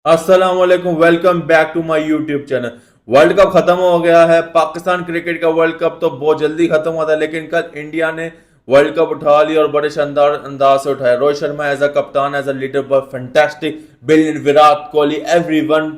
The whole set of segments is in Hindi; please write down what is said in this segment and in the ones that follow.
अस्सलाम वालेकुम, welcome back to my YouTube channel. World cup खत्म हो गया है। पाकिस्तान क्रिकेट का वर्ल्ड कप तो बहुत जल्दी खत्म हुआ था, लेकिन कल इंडिया ने वर्ल्ड कप उठा लिया और बड़े शानदार अंदाज से उठाया। रोहित शर्मा एज अ कप्तान, एज अ लीडर, पर fantastic, brilliant. Virat Kohli, everyone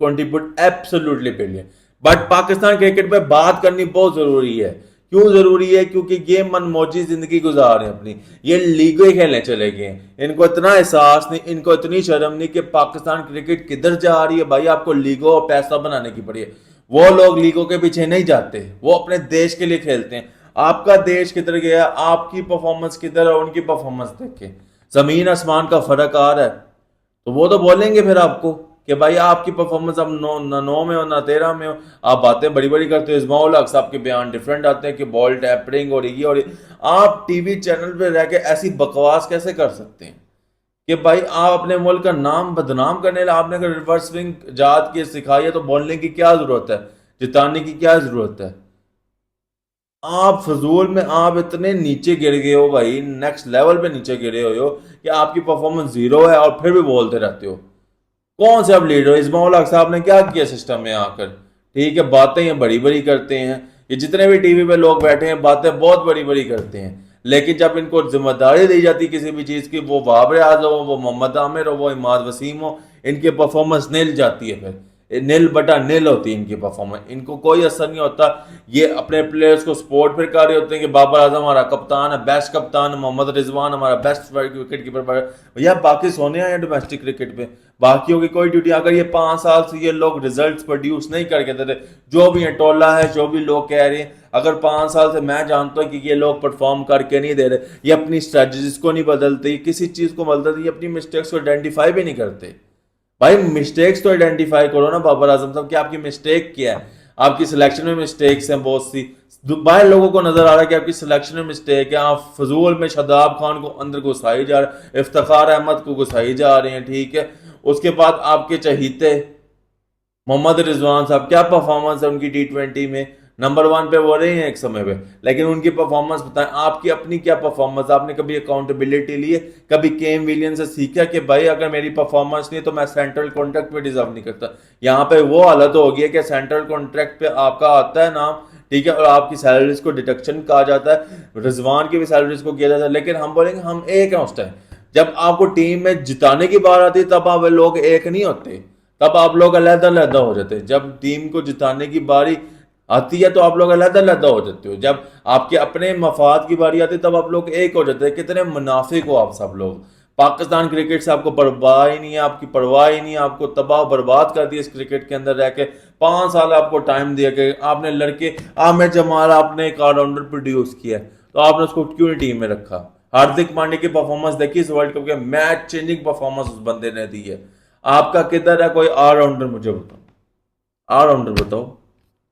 contribute absolutely brilliant. But Pakistan cricket पे बात करनी बहुत जरूरी है। क्यों जरूरी है? क्योंकि ये मनमौजी जिंदगी गुजार रहे हैं अपनी। ये लीगें खेलने चले गए हैं। इनको इतना एहसास नहीं, इनको इतनी शर्म नहीं कि पाकिस्तान क्रिकेट किधर जा रही है। भाई, आपको लीगों और पैसा बनाने की पड़ी है। वो लोग लीगों के पीछे नहीं जाते, वो अपने देश के लिए खेलते हैं। आपका देश किधर गया? आपकी परफॉर्मेंस किधर है? उनकी परफॉर्मेंस देखे, जमीन आसमान का फर्क आ रहा है। तो वो तो बोलेंगे फिर आपको कि भाई आपकी परफॉर्मेंस अब नौ में हो ना 13 में हो। आप बातें बड़ी बड़ी करते हो। इस्माउल हक साहब के बयान डिफरेंट आते हैं कि बॉल टैपरिंग और ये और ये। आप टीवी चैनल पे रह के ऐसी बकवास कैसे कर सकते हैं कि भाई आप अपने मुल्क का नाम बदनाम करने लगे? आपने अगर रिवर्स स्विंग जात की सिखाई है तो बोलने की क्या जरूरत है? जिताने की क्या जरूरत है? आप फजूल में आप इतने नीचे गिर गए हो भाई, नेक्स्ट लेवल पे नीचे गिरे हुए हो कि आपकी परफॉर्मेंस जीरो है और फिर भी बोलते रहते हो। कौन से अब लीडर? इस्माउल हक साहब ने क्या किया सिस्टम में आकर? ठीक है, बातें ये बड़ी बड़ी करते हैं। ये जितने भी टीवी पे लोग बैठे हैं बातें बहुत बड़ी बड़ी करते हैं, लेकिन जब इनको जिम्मेदारी दी जाती किसी भी चीज़ की, वो बाबर आजम हो, वो मोहम्मद आमिर हो, वो इमाद वसीम हो, इनकी परफॉर्मेंस नील जाती है। फिर नील बटा नील होती है इनकी परफॉर्मेंस। इनको कोई असर नहीं होता। ये अपने प्लेयर्स को सपोर्ट फिर कर रहे होते हैं कि बाबर आजम हमारा कप्तान है, बेस्ट कप्तान है, मोहम्मद रिजवान हमारा बेस्ट विकेट कीपर। भैया बाकी सोने आए डोमेस्टिक क्रिकेट पे, बाकियों की कोई ड्यूटी। अगर ये 5 साल से ये लोग रिजल्ट्स प्रोड्यूस नहीं करके दे रहे, जो भी है टोला है, जो भी लोग कह रहे हैं, अगर 5 साल से मैं जानता हूं कि ये लोग परफॉर्म करके नहीं दे रहे, ये अपनी स्ट्रेटजीज को नहीं बदलते, ये किसी चीज को बदलते, ये अपनी मिस्टेक्स को आइडेंटिफाई भी नहीं करते। भाई मिस्टेक्स तो आइडेंटिफाई करो ना बाबर आजम साहब, कि आपकी मिस्टेक क्या है। आपकी सिलेक्शन में मिस्टेक्स हैं बहुत सी। बाहर लोगों को नजर आ रहा है कि आपकी सिलेक्शन में मिस्टेक है। आप फजूल में शादाब खान को अंदर घुसाई जा रहे हैं, इफ्तार अहमद को घुसाई जा रहे हैं। ठीक है, उसके बाद आपके चहीते मोहम्मद रिजवान साहब, क्या परफॉर्मेंस है उनकी T20 में? नंबर 1 पे वो रहे हैं एक समय पे, लेकिन उनकी परफॉर्मेंस बताएं, आपकी अपनी क्या परफॉर्मेंस? आपने कभी अकाउंटेबिलिटी ली है? कभी केम विलियन से सीखा कि भाई अगर मेरी परफॉर्मेंस नहीं तो मैं सेंट्रल कॉन्ट्रैक्ट पे डिजर्व नहीं करता? यहाँ पे वो हालत हो गई है कि सेंट्रल कॉन्ट्रैक्ट पे आपका आता है नाम, ठीक है, और आपकी सैलरीज को डिडक्शन कहा जाता है। रिजवान की भी सैलरीज को किया जाता है, लेकिन हम बोलेंगे हम एक हैं उस टाइम। जब आपको टीम में जिताने की बात आती है तब आप लोग एक नहीं होते, तब आप लोग अलहदा अलहदा हो जाते हैं। जब टीम को जिताने की बारी आती है तो आप लोग अलहदा अलहदा हो जाते हो। जब आपके अपने मफाद की बारी आती है तब आप लोग एक हो जाते हैं। कितने मुनाफिक हो आप सब लोग। पाकिस्तान क्रिकेट से आपको परवाह ही नहीं है, आपकी परवाह ही नहीं है। आपको तबाह बर्बाद कर दिया इस क्रिकेट के अंदर रह के। 5 साल आपको टाइम दिया कि आपने लड़के, आमिर जमाल आपने एक ऑलराउंडर प्रोड्यूस किया है, तो आपने उसको क्यों नहीं टीम में रखा? हार्दिक पांड्या की परफॉर्मेंस देखी इस वर्ल्ड कप के, मैच चेंजिंग परफॉर्मेंस उस बंदे ने दी है। आपका किधर है कोई ऑलराउंडर? मुझे बताओ, ऑलराउंडर बताओ,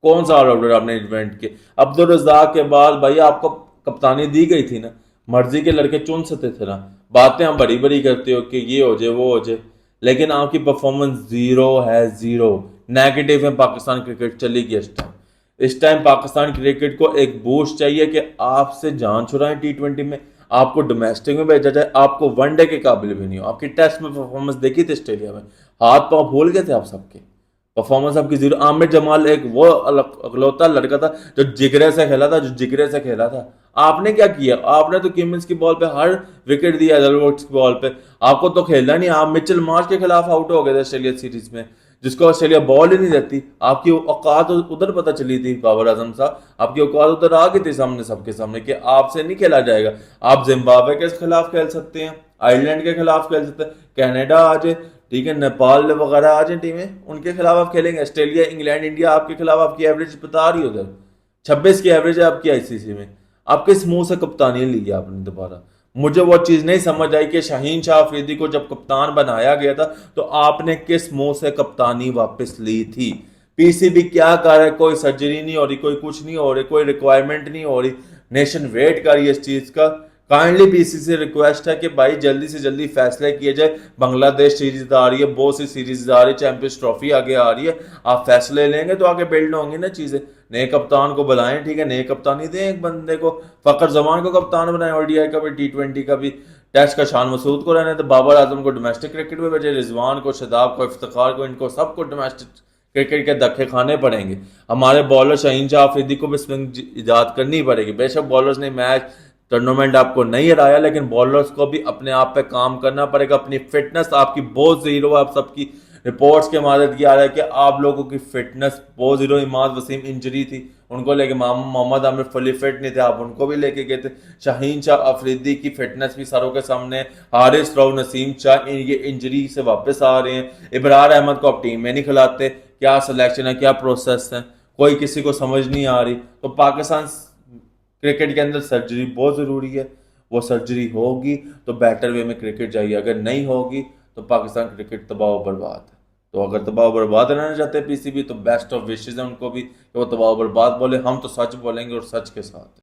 कौन सा ऑलराउंडर आपने इवेंट के? अब्दुल रजाक के बाद भाई आपको कप्तानी दी गई थी ना, मर्जी के लड़के चुन सकते थे ना। बातें हम बड़ी बड़ी करते हो कि ये हो जाए वो हो जाए, लेकिन आपकी परफॉर्मेंस जीरो है, जीरो। नेगेटिव है। पाकिस्तान क्रिकेट चली गई इस टाइम। इस टाइम पाकिस्तान क्रिकेट को एक बूस्ट चाहिए कि आपसे जान छुड़ाएं T20 में, आपको डोमेस्टिक में भेजा जाए। आपको वनडे के काबिल भी नहीं हो। आपकी टेस्ट में परफॉर्मेंस देखी थी ऑस्ट्रेलिया में, हाथ पांव भूल गए थे आप सबके। परफॉर्मेंस आपकी जीरो। आमिर जमाल एक वो अकलौता लड़का था जो जिगरे से खेला था, जो जिगरे से खेला था। आपने क्या किया? आपने तो किमिंस की बॉल पे हर विकेट दिया, एडलवुड्स की बॉल पे। आपको तो खेलना नहीं। आप मिचेल मार्श के खिलाफ आउट हो गए थे ऑस्ट्रेलिया सीरीज में, जिसको ऑस्ट्रेलिया बॉल ही नहीं देती। आपकी औकात उधर पता चली थी बाबर आजम साहब, आपकी औकात उधर आ गई थी सामने, सबके सामने, कि आपसे नहीं खेला जाएगा। आप जिम्बाब्वे के खिलाफ खेल सकते हैं, आयरलैंड के खिलाफ खेल सकते हैं, कनाडा आ जाए, ठीक है, नेपाल वगैरह आ जाए टीमें, उनके खिलाफ आप खेलेंगे। ऑस्ट्रेलिया, इंग्लैंड, इंडिया आपके खिलाफ आपकी एवरेज बता रही है उधर, 26 की एवरेज है आपकी ICC में। आप किस मुंह से कप्तानी ली है आपने दोबारा? मुझे वो चीज नहीं समझ आई कि शाहीन शाह अफरीदी को जब कप्तान बनाया गया था तो आपने किस मुंह से कप्तानी वापस ली थी? PCB क्या कर रहा है? कोई सर्जरी नहीं हो रही, कोई कुछ नहीं हो रही, कोई रिक्वायरमेंट नहीं हो रही। नेशन वेट कर रही है इस चीज का। काइंडली PCB से रिक्वेस्ट है कि भाई जल्दी से जल्दी फैसला किया जाए। बांग्लादेश सीरीज आ रही है, बहुत सी सीरीज आ रही है, चैंपियंस ट्रॉफी आगे आ रही है। आप फैसले लेंगे तो आगे बिल्ड होंगी ना चीजें। नए कप्तान को बुलाएं, ठीक है, नए कप्तानी दें एक बंदे को। फकर जमान को कप्तान बनाए ODI का भी, T20 का भी। टेस्ट का शान मसूद को रहने, तो बाबर आजम को डोमेस्टिक क्रिकेट में भेजे, रिजवान को, शदाब को, इफ्तिखार को, इनको सबको डोमेस्टिक क्रिकेट के धक्के खाने पड़ेंगे। हमारे बॉलर शाहीन शाह अफरीदी को भी स्विंग ईजाद करनी पड़ेगी। बेशक बॉलर्स ने मैच टूर्नामेंट आपको नहीं हराया, लेकिन बॉलर्स को भी अपने आप पे काम करना पड़ेगा। अपनी फिटनेस आपकी बहुत जीरो है। आप सबकी रिपोर्ट्स के मदद की आ रहा है कि आप लोगों की फिटनेस बहुत जीरो। इमाद वसीम इंजरी थी, उनको लेके मोहम्मद आमिर फुली फिट नहीं थे, आप उनको भी लेके गए थे। शाहीन शाह अफरीदी की फिटनेस भी सारों के सामने। हारिस राव, नसीम शाह ये इंजरी से वापस आ रहे हैं। इबरार अहमद को आप टीम में नहीं खिलाते। क्या सिलेक्शन है, क्या प्रोसेस है, कोई किसी को समझ नहीं आ रही। तो पाकिस्तान क्रिकेट के अंदर सर्जरी बहुत ज़रूरी है। वो सर्जरी होगी तो बेटर वे में क्रिकेट जाइए, अगर नहीं होगी तो पाकिस्तान क्रिकेट तबाह व बर्बाद है। तो अगर तबाह व बर्बाद रहना चाहते हैं पीसीबी, तो बेस्ट ऑफ विशेज़ है उनको भी कि वो तबाह व बर्बाद बोले। हम तो सच बोलेंगे और सच के साथ।